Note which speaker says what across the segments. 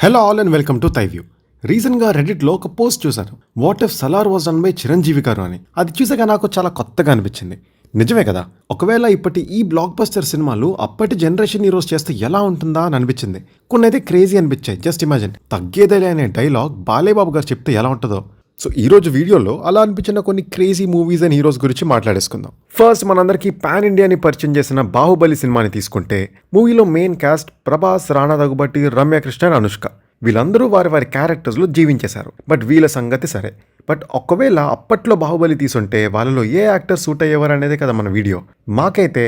Speaker 1: Hello all and welcome to థైవ్యూ. రీసెంట్గా రెడిట్లో ఒక పోస్ట్ చూశాను. What if Salaar was run by Chiranjeevi garu అని. అది చూసాక నాకు చాలా కొత్తగా అనిపించింది. నిజమే కదా, ఒకవేళ ఇప్పటి ఈ బ్లాక్ బస్టర్ సినిమాలు అప్పటి జనరేషన్ హీరోస్ చేస్తే ఎలా ఉంటుందా అని అనిపించింది. కొన్ని అయితే క్రేజీ అనిపించాయి. జస్ట్ ఇమాజిన్, తగ్గేదేలే అనే డైలాగ్ బాలేబాబు గారు చెప్తే ఎలా ఉంటుందో. సో ఈరోజు వీడియోలో అలా అనిపించిన కొన్ని క్రేజీ మూవీస్ అండ్ హీరోస్ గురించి మాట్లాడేసుకుందాం. ఫస్ట్ మనందరికీ పాన్ ఇండియాని పరిచయం చేసిన బాహుబలి సినిమాని తీసుకుంటే, మూవీలో మెయిన్ కాస్ట్ ప్రభాస్, రాణా దగ్గుబాటి, రమ్యకృష్ణ, అనుష్క వీళ్ళందరూ వారి వారి క్యారెక్టర్స్లో జీవించేశారు. బట్ వీళ్ళ సంగతి సరే. బట్ ఒకవేళ అప్పట్లో బాహుబలి తీసుంటే వాళ్ళలో ఏ యాక్టర్ సూట్ అయ్యేవారు అనేది కదా మన వీడియో. మాకైతే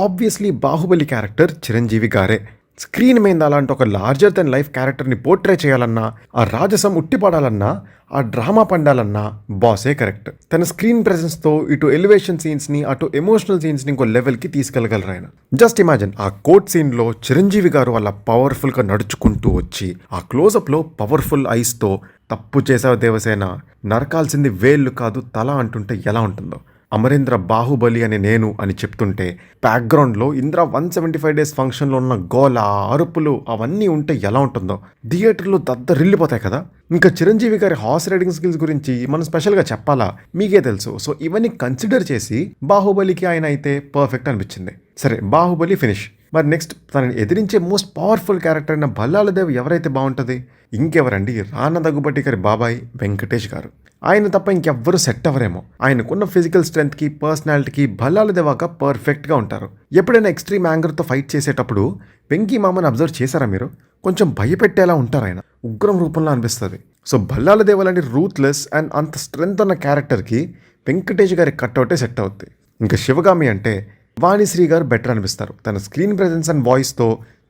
Speaker 1: ఆబ్వియస్లీ బాహుబలి క్యారెక్టర్ చిరంజీవి గారే. స్క్రీన్ మీద అలాంటి ఒక లార్జర్ దెన్ లైఫ్ క్యారెక్టర్ని పోర్ట్రే చేయాలన్నా, ఆ రాజసం ఉట్టిపడాలన్నా, ఆ డ్రామా పండాలన్నా బాసే కరెక్ట్. తన స్క్రీన్ ప్రెజెన్స్తో ఇటు ఎలివేషన్ సీన్స్ని అటు ఎమోషనల్ సీన్స్ని ఇంకో లెవెల్కి తీసుకెళ్ళగలరు ఆయన. జస్ట్ ఇమాజిన్, ఆ కోర్ట్ సీన్లో చిరంజీవి గారు అలా పవర్ఫుల్గా నడుచుకుంటూ వచ్చి ఆ క్లోజప్లో పవర్ఫుల్ ఐస్తో తప్పు చేసావు దేవసేన, నరకాల్సింది వేళ్ళు కాదు తల అంటుంటే ఎలా ఉంటుందో. అమరేంద్ర బాహుబలి అని నేను అని చెప్తుంటే బ్యాక్గ్రౌండ్లో ఇంద్ర 175 డేస్ ఫంక్షన్లో ఉన్న గోల, అరుపులు అవన్నీ ఉంటే ఎలా ఉంటుందో. థియేటర్లు దద్దరిల్లిపోతాయి కదా. ఇంకా చిరంజీవి గారి హార్స్ రైడింగ్ స్కిల్స్ గురించి మనం స్పెషల్గా చెప్పాలా, మీకే తెలుసు. సో ఇవన్నీ కన్సిడర్ చేసి బాహుబలికి ఆయన అయితే పర్ఫెక్ట్ అనిపించింది. సరే, బాహుబలి ఫినిష్. మరి నెక్స్ట్ తనని ఎదిరించే మోస్ట్ పవర్ఫుల్ క్యారెక్టర్ అయిన భల్లాలదేవ్ ఎవరైతే బాగుంటుంది? ఇంకెవరండి, రానా దగ్గుబాటి గారి బాబాయ్ వెంకటేష్ గారు. ఆయన తప్ప ఇంకెవ్వరు సెట్ అవ్వరేమో. ఆయనకున్న ఫిజికల్ స్ట్రెంత్కి, పర్సనాలిటీకి భల్లాలదేవాక పర్ఫెక్ట్గా ఉంటారు. ఎప్పుడైనా ఎక్స్ట్రీమ్ యాంగర్తో ఫైట్ చేసేటప్పుడు వెంకీ మామని అబ్జర్వ్ చేశారా మీరు? కొంచెం భయపెట్టేలా ఉంటారు ఆయన, ఉగ్రం రూపంలో అనిపిస్తుంది. సో భల్లాలదేవ లాంటి రూత్లెస్ అండ్ అంత స్ట్రెంత్ ఉన్న క్యారెక్టర్కి వెంకటేష్ గారి కట్అవుటే సెట్ అవుద్ది. ఇంకా శివగామి అంటే వాణిశ్రీ గారు బెటర్ అనిపిస్తారు. తన స్క్రీన్ ప్రెజెన్స్ అండ్ వాయిస్తో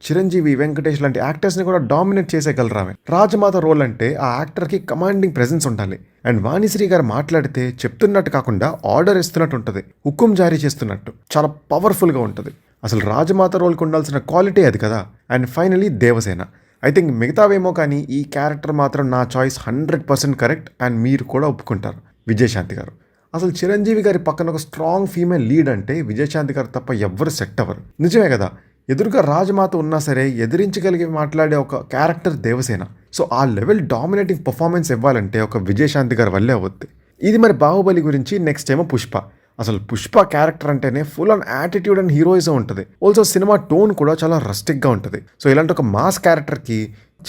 Speaker 1: చిరంజీవి, వెంకటేష్ లాంటి యాక్టర్స్ని కూడా డామినేట్ చేసేయగలరు ఆమె. రాజమాత రోల్ అంటే ఆ యాక్టర్కి కమాండింగ్ ప్రెజెన్స్ ఉండాలి. అండ్ వాణిశ్రీ గారు మాట్లాడితే చెప్తున్నట్టు కాకుండా ఆర్డర్ ఇస్తున్నట్టు ఉంటుంది, హుకుం జారీ చేస్తున్నట్టు. చాలా పవర్ఫుల్గా ఉంటుంది. అసలు రాజమాత రోల్కి ఉండాల్సిన క్వాలిటీ అది కదా. And finally Devasena. I think మిగతావేమో కానీ ఈ క్యారెక్టర్ మాత్రం నా చాయిస్ 100% కరెక్ట్. అండ్ మీరు కూడా ఒప్పుకుంటారు, విజయశాంతి గారు. అసలు చిరంజీవి గారి పక్కన ఒక స్ట్రాంగ్ ఫీమేల్ లీడ్ అంటే విజయశాంతి గారు తప్ప ఎవ్వరు సెట్ అవ్వరు. నిజమే కదా, ఎదురుగా రాజమాత ఉన్నా సరే ఎదిరించగలిగి మాట్లాడే ఒక క్యారెక్టర్ దేవసేన. సో ఆ లెవెల్ డామినేటింగ్ పర్ఫార్మెన్స్ ఇవ్వాలంటే ఒక విజయశాంతి గారి వల్లే అవుద్ది. ఇది మరి బాహుబలి గురించి. నెక్స్ట్ ఏమో పుష్ప. అసలు పుష్ప క్యారెక్టర్ అంటేనే full on attitude and heroism ఉంటుంది. ఆల్సో సినిమా టోన్ కూడా చాలా రస్టిక్గా ఉంటుంది. సో ఇలాంటి ఒక మాస్ క్యారెక్టర్కి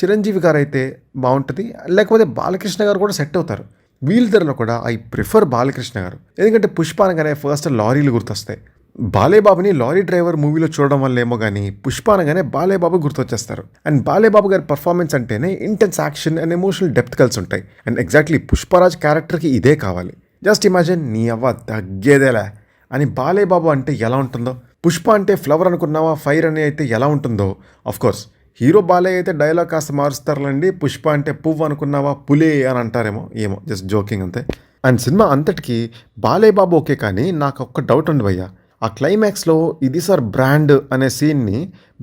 Speaker 1: చిరంజీవి గారు అయితే బాగుంటుంది, లేకపోతే బాలకృష్ణ గారు కూడా సెట్ అవుతారు. వీళ్ళిద్దరిలో కూడా ఐ ప్రిఫర్ బాలకృష్ణ గారు. ఎందుకంటే పుష్ప అనగానే ఫస్ట్ లారీలు గుర్తొస్తాయి. బాలేబాబుని లారీ డ్రైవర్ మూవీలో చూడడం వల్ల ఏమో కానీ పుష్ప అనగానే బాలేబాబు గుర్తొచ్చేస్తారు. అండ్ బాలేబాబు గారి పర్ఫార్మెన్స్ అంటేనే intense action and emotional depth కలిసి ఉంటాయి. అండ్ ఎగ్జాక్ట్లీ పుష్పరాజ్ క్యారెక్టర్కి ఇదే కావాలి. జస్ట్ ఇమాజిన్, నీ అవ్వ తగ్గేదేలే అని బాలేబాబు అంటే ఎలా ఉంటుందో. పుష్ప అంటే ఫ్లవర్ అనుకున్నావా, ఫైర్ అని అయితే ఎలా ఉంటుందో. ఆఫ్కోర్స్ హీరో బాలయ్య అయితే డైలాగ్ కాస్త మారుస్తారులండి. పుష్ప అంటే పువ్వు అనుకున్నావా, పులే అని అంటారేమో, ఏమో జస్ట్ జోకింగ్ అంతే. అండ్ సినిమా అంతటికి బాలయ్య బాబు ఓకే, కానీ నాకు ఒక్క డౌట్ ఉంది భయ్య. ఆ క్లైమాక్స్లో ఇది సార్ బ్రాండ్ అనే సీన్ని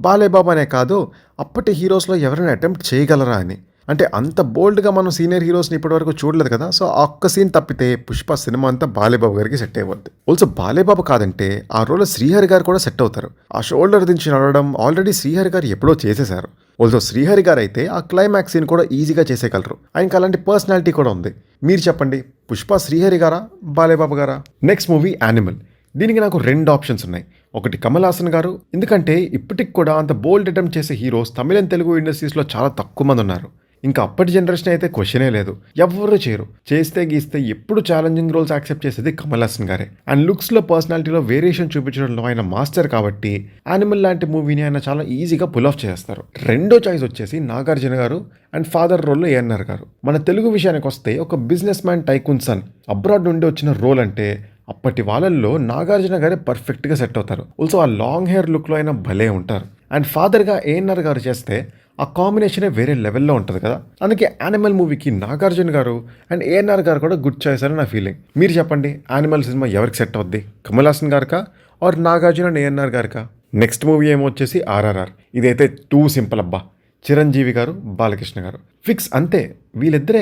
Speaker 1: బాలయ్య బాబు అనే కాదు అప్పటి హీరోస్లో ఎవరైనా అటెంప్ట్ చేయగలరా అని. అంటే అంత బోల్డ్గా మనం సీనియర్ హీరోస్ని ఇప్పటివరకు చూడలేదు కదా. సో ఆ ఒక్క సీన్ తప్పితే పుష్ప సినిమా అంతా బాలేబాబు గారికి సెట్ అయిపోద్ది. ఆల్సో బాలేబాబు కాదంటే ఆ రోల్లో శ్రీహరి గారు కూడా సెట్ అవుతారు. ఆ షోల్డర్ దించి నడవడం ఆల్రెడీ శ్రీహరి గారు ఎప్పుడో చేసేశారు. ఆల్సో శ్రీహరి గారు అయితే ఆ క్లైమాక్స్ సీన్ కూడా ఈజీగా చేసేయగలరు. ఆయనకి అలాంటి పర్సనాలిటీ కూడా ఉంది. మీరు చెప్పండి, పుష్ప శ్రీహరి గారా, బాలేబాబు గారా? Next movie animal. దీనికి నాకు 2 ఆప్షన్స్ ఉన్నాయి. ఒకటి కమల్ హాసన్ గారు, ఎందుకంటే ఇప్పటికి కూడా అంత బోల్డ్ అటెంప్ట్ చేసే హీరోస్ తమిళ తెలుగు ఇండస్ట్రీస్లో చాలా తక్కువ మంది ఉన్నారు. ఇంకా అప్పటి జనరేషన్ అయితే క్వశ్చనే లేదు, ఎవరు చేయరు. చేస్తే గీస్తే ఎప్పుడు ఛాలెంజింగ్ రోల్స్ యాక్సెప్ట్ చేసేది కమల్ హాసన్ గారే. అండ్ లుక్స్లో, పర్సనాలిటీలో వేరియేషన్ చూపించడంలో ఆయన మాస్టర్ కాబట్టి యానిమల్ లాంటి మూవీని ఆయన చాలా ఈజీగా పుల్ ఆఫ్ చేస్తారు. రెండో చాయిస్ వచ్చేసి నాగార్జున గారు అండ్ ఫాదర్ రోల్లో ఏఎన్ఆర్ గారు. మన తెలుగు విషయానికి వస్తే ఒక business man tycoon son abroad నుండి వచ్చిన రోల్ అంటే అప్పటి వాళ్ళల్లో నాగార్జున గారే పర్ఫెక్ట్గా సెట్ అవుతారు. ఆల్సో ఆ లాంగ్ హెయిర్ లుక్లో అయినా భలే ఉంటారు. అండ్ ఫాదర్గా ఏఎన్ఆర్ గారు చేస్తే ఆ కాంబినేషనే వేరే లెవెల్లో ఉంటుంది కదా. అందుకే యానిమల్ మూవీకి నాగార్జున గారు అండ్ ఏఎన్ఆర్ గారు కూడా గుడ్ చాయిస్ అని నా ఫీలింగ్. మీరు చెప్పండి, యానిమల్ సినిమా ఎవరికి సెట్ అవుద్ది, కమల్ హాసన్ గారికా ఆర్ నాగార్జున అండ్ ఏఎన్ఆర్ గారికా? నెక్స్ట్ మూవీ ఏమో వచ్చేసి ఆర్ఆర్ఆర్. ఇదైతే టూ సింపుల్ అబ్బా. చిరంజీవి గారు, బాలకృష్ణ గారు ఫిక్స్ అంతే. వీళ్ళిద్దరే,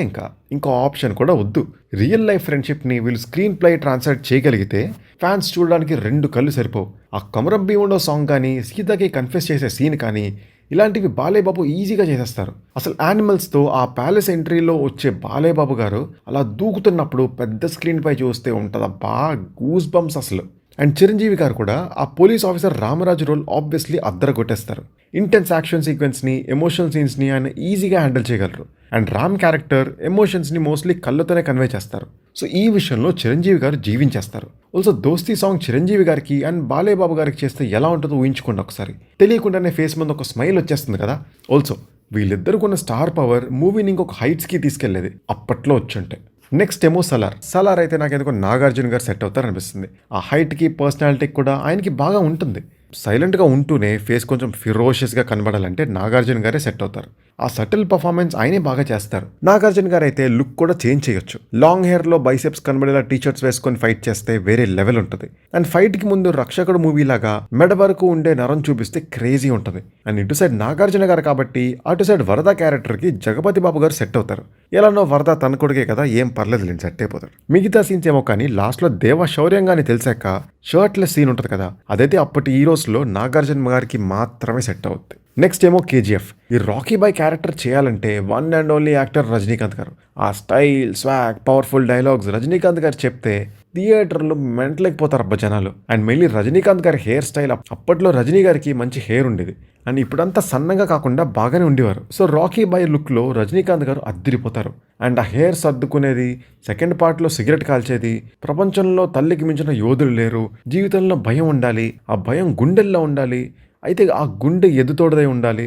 Speaker 1: ఇంకో ఆప్షన్ కూడా వద్దు. రియల్ లైఫ్ ఫ్రెండ్షిప్ని వీళ్ళు స్క్రీన్ ప్లే ట్రాన్స్లేట్ చేయగలిగితే ఫ్యాన్స్ చూడడానికి 2 కళ్ళు సరిపోవు. ఆ కమరం భీముడో సాంగ్ కానీ, సీతకి కన్ఫెస్ చేసే సీన్ కానీ ఇలాంటివి బాలేబాబు ఈజీగా చేసేస్తారు. అసలు యానిమల్స్తో ఆ ప్యాలెస్ ఎంట్రీలో వచ్చే బాలేబాబు గారు అలా దూకుతున్నప్పుడు పెద్ద స్క్రీన్ పై చూస్తే ఉంటుందబ్బా గూస్ బంప్స్ అసలు. అండ్ చిరంజీవి గారు కూడా ఆ police officer Ramaraju role obviously అద్దర కొట్టేస్తారు. ఇంటెన్స్ యాక్షన్ సీక్వెన్స్ని, ఎమోషనల్ సీన్స్ని ఆయన ఈజీగా హ్యాండిల్ చేయగలరు. అండ్ రామ్ క్యారెక్టర్ ఎమోషన్స్ని మోస్ట్లీ కళ్ళతోనే కన్వే చేస్తారు. సో ఈ విషయంలో చిరంజీవి గారు జీవించేస్తారు. ఆల్సో దోస్తీ సాంగ్ చిరంజీవి గారికి అండ్ బాలేబాబు గారికి చేస్తే ఎలా ఉంటుందో ఊహించుకోండి ఒకసారి. తెలియకుండానే ఫేస్ మీద ఒక స్మైల్ వచ్చేస్తుంది కదా. ఆల్సో వీళ్ళిద్దరికి ఉన్న స్టార్ పవర్ మూవీని ఇంకొక హైట్స్కి తీసుకెళ్లేది అప్పట్లో వచ్చుంటే. నెక్స్ట్ ఏమో సలార్ అయితే నాకు ఎందుకో నాగార్జున గారు సెట్ అవుతారనిపిస్తుంది. ఆ హైట్కి పర్సనాలిటీకి కూడా ఆయనకి బాగా ఉంటుంది. సైలెంట్గా ఉంటూనే ఫేస్ కొంచెం ఫిరోషియస్గా కనబడాలంటే నాగార్జున గారే సెట్ అవుతారు. ఆ సటిల్ పర్ఫార్మెన్స్ ఆయనే బాగా చేస్తారు. నాగార్జున గారు అయితే లుక్ కూడా చేంజ్ చేయొచ్చు. లాంగ్ హెయిర్లో బైసెప్స్ కనబడేలా టీషర్ట్స్ వేసుకొని ఫైట్ చేస్తే వేరే లెవెల్ ఉంటుంది. అండ్ ఫైట్కి ముందు రక్షకుడు మూవీ లాగా మెడ వరకు ఉండే నరం చూపిస్తే క్రేజీ ఉంటుంది. అండ్ ఇటు సైడ్ నాగార్జున గారు కాబట్టి అటు సైడ్ వరద క్యారెక్టర్కి జగపతి బాబు గారు సెట్ అవుతారు. ఎలానో వరద తన కొడుకే కదా, ఏం పర్లేదు లేని సెట్ అయిపోతారు. మిగతా సీన్స్ ఏమో కానీ లాస్ట్లో దేవ శౌర్యంగాని తెలిసాక షర్ట్లెస్ సీన్ ఉంటుంది కదా, అదైతే అప్పటి హీరోస్లో నాగార్జున గారికి మాత్రమే సెట్ అవుతుంది. నెక్స్ట్ ఏమో కేజీఎఫ్. ఈ రాకీ బాయ్ క్యారెక్టర్ చేయాలంటే one and only actor Rajinikanth గారు. ఆ style, swag, powerful dialogues Rajinikanth గారు చెప్తే థియేటర్లో మెంటలేకపోతారు అబ్బా జనాలు. అండ్ మళ్ళీ రజనీకాంత్ గారి హెయిర్ స్టైల్, అప్పట్లో రజనీ గారికి మంచి హెయిర్ ఉండేది అండ్ ఇప్పుడంతా సన్నగా కాకుండా బాగానే ఉండేవారు. సో రాకీ బాయ్ లుక్లో రజనీకాంత్ గారు అద్దిరిపోతారు. అండ్ ఆ హెయిర్ సర్దుకునేది, సెకండ్ పార్ట్లో సిగరెట్ కాల్చేది, ప్రపంచంలో తల్లికి మించిన యోధులు లేరు, జీవితంలో భయం ఉండాలి, ఆ భయం గుండెల్లో ఉండాలి, అయితే ఆ గుండె ఎదుతోడదై ఉండాలి,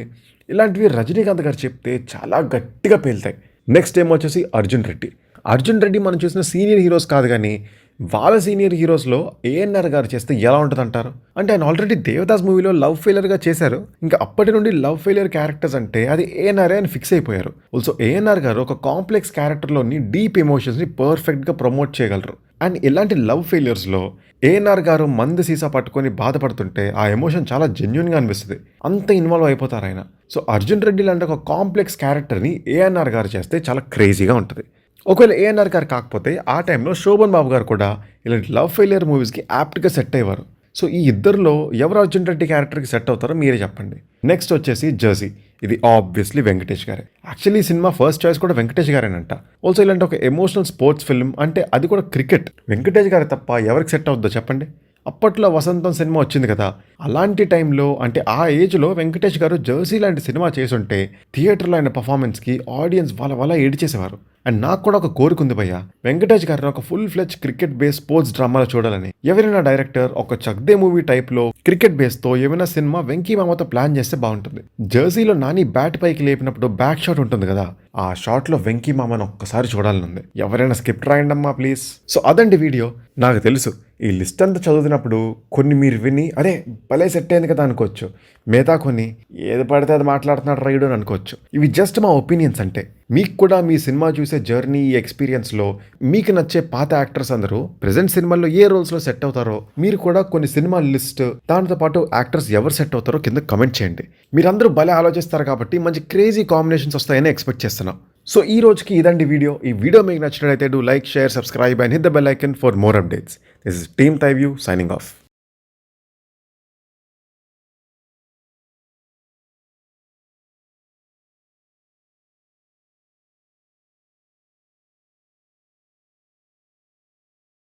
Speaker 1: ఇలాంటివి రజనీకాంత్ గారు చెప్తే చాలా గట్టిగా పేలుతాయి. నెక్స్ట్ ఏమో వచ్చేసి అర్జున్ రెడ్డి మనం చూసిన సీనియర్ హీరోస్ కాదు కానీ వాళ్ళ సీనియర్ హీరోస్లో ఏఎన్ఆర్ గారు చేస్తే ఎలా ఉంటుంది అంటారు? అంటే ఆయన ఆల్రెడీ దేవదాస్ మూవీలో లవ్ ఫెయిలియర్గా చేశారు. ఇంకా అప్పటి నుండి లవ్ ఫెయిలియర్ క్యారెక్టర్స్ అంటే అది ఏఎన్ఆర్ఏ అని ఫిక్స్ అయిపోయారు. ఆల్సో ఏఎన్ఆర్ గారు ఒక కాంప్లెక్స్ క్యారెక్టర్లోని డీప్ ఎమోషన్స్ని పర్ఫెక్ట్గా ప్రమోట్ చేయగలరు. అండ్ ఇలాంటి లవ్ ఫెయిలియర్స్లో ఏఎన్ఆర్ గారు మందు సీసా పట్టుకొని బాధపడుతుంటే ఆ ఎమోషన్ చాలా జెన్యున్గా అనిపిస్తుంది. అంత ఇన్వాల్వ్ అయిపోతారు ఆయన. సో అర్జున్ రెడ్డి లాంటి ఒక కాంప్లెక్స్ క్యారెక్టర్ని ఏఎన్ఆర్ గారు చేస్తే చాలా క్రేజీగా ఉంటుంది. ఒకవేళ ఏఎన్ఆర్ గారు కాకపోతే ఆ టైంలో శోభన్ బాబు గారు కూడా ఇలాంటి లవ్ ఫెయిలియర్ మూవీస్కి యాప్ట్గా సెట్ అయ్యేవారు. సో ఈ ఇద్దరిలో ఎవరు అర్జున్ రెడ్డి క్యారెక్టర్కి సెట్ అవుతారో మీరే చెప్పండి. నెక్స్ట్ వచ్చేసి జెర్సీ. ఇది ఆబ్వియస్లీ వెంకటేష్ గారే. యాక్చువల్లీ ఈ సినిమా ఫస్ట్ చాయిస్ కూడా వెంకటేష్ గారేనంట. ఆల్సో ఇలాంటి ఒక ఎమోషనల్ స్పోర్ట్స్ ఫిల్మ్ అంటే అది కూడా క్రికెట్. వెంకటేష్ గారే తప్ప ఎవరికి సెట్ అవుద్దో చెప్పండి. అప్పట్లో వసంతం సినిమా వచ్చింది కదా, అలాంటి టైంలో అంటే ఆ ఏజ్లో వెంకటేష్ గారు జెర్సీ లాంటి సినిమా చేసుంటే థియేటర్లో ఆయన పర్ఫార్మెన్స్కి ఆడియన్స్ వాళ్ళ ఏడిచేసేవారు. అండ్ నాకు కూడా ఒక కోరిక ఉంది భయ్య, వెంకటేష్ గారిని ఒక ఫుల్ ఫ్లెజ్ క్రికెట్ బేస్ స్పోర్ట్స్ డ్రామాలో చూడాలని. ఎవరైనా డైరెక్టర్ ఒక చక్దే మూవీ టైప్లో క్రికెట్ బేస్తో ఏమైనా సినిమా వెంకీ మామతో ప్లాన్ చేస్తే బాగుంటుంది. జెర్సీలో నాని బ్యాట్ పైకి లేపినప్పుడు బ్యాక్ షాట్ ఉంటుంది కదా, ఆ షాట్లో వెంకీ మామను ఒక్కసారి చూడాలని ఉంది. ఎవరైనా స్క్రిప్ట్ రాయండమ్మా ప్లీజ్. సో అదండి వీడియో. నాకు తెలుసు ఈ లిస్ట్ అంతా చదువుతున్నప్పుడు కొన్ని మీరు విని అరే భలే సెట్ అయింది కదా అనుకోవచ్చు, మిగతా కొన్ని ఏది పడితే అది మాట్లాడుతున్నాడు రైడు అని అనుకోవచ్చు. ఇవి జస్ట్ మా ఒపీనియన్స్. అంటే మీకు కూడా మీ సినిమా చూసే జర్నీ, ఈ ఎక్స్పీరియన్స్లో మీకు నచ్చే పాత యాక్టర్స్ అందరూ ప్రెజెంట్ సినిమాల్లో ఏ రోల్స్లో సెట్ అవుతారో మీరు కూడా కొన్ని సినిమా లిస్ట్, దాంతో పాటు యాక్టర్స్ ఎవరు సెట్ అవుతారో కింద కమెంట్ చేయండి. మీరందరూ భలే ఆలోచిస్తారు కాబట్టి మంచి క్రేజీ కాంబినేషన్స్ వస్తాయని ఎక్స్పెక్ట్ చేస్తున్నాం. సో ఈ రోజుకి ఇదండి వీడియో. ఈ వీడియో మీకు నచ్చినట్లయితే do like, share, subscribe and hit the bell icon for more updates. This is team థైవ్యూ signing off.